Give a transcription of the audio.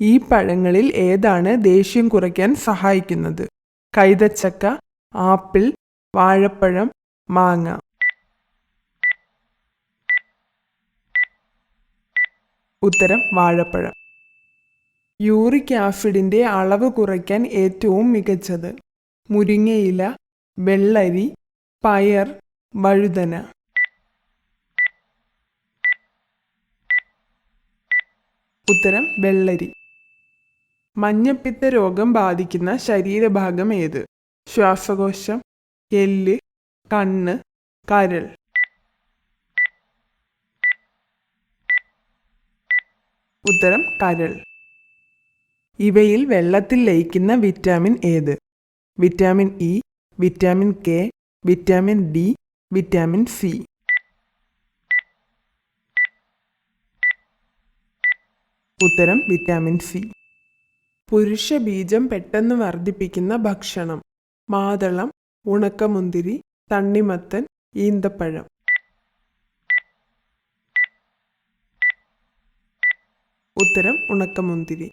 ഈ പഴങ്ങളിൽ ഏതാണ് ദേഷ്യം കുറയ്ക്കാൻ സഹായിക്കുന്നത്? കൈതച്ചക്ക, ആപ്പിൾ, വാഴപ്പഴം, മാങ്ങ. ഉത്തരം വാഴപ്പഴം. യൂറിക് ആസിഡിന്റെ അളവ് കുറയ്ക്കാൻ ഏറ്റവും മികച്ചത്? മുരിങ്ങയില, വെള്ളരി, പയർ, വഴുതന. ഉത്തരം വെള്ളരി. മഞ്ഞപ്പിത്ത രോഗം ബാധിക്കുന്ന ശരീരഭാഗം ഏത്? ശ്വാസകോശം, എല്ല്, കണ്ണ്, കരൾ. ഉത്തരം കരൾ. ഇവയിൽ വെള്ളത്തിൽ ലയിക്കുന്ന വിറ്റാമിൻ ഏത്? Vitamin E, vitamin K, vitamin D, vitamin C. ഉത്തരം വിറ്റാമിൻ സി. പുരുഷ ബീജം പെട്ടെന്ന് വർദ്ധിപ്പിക്കുന്ന ഭക്ഷണം? മാതളം, ഉണക്കമുന്തിരി, തണ്ണിമത്തൻ, ഈന്തപ്പഴം. ഉത്തരം ഉണക്കമുന്തിരി.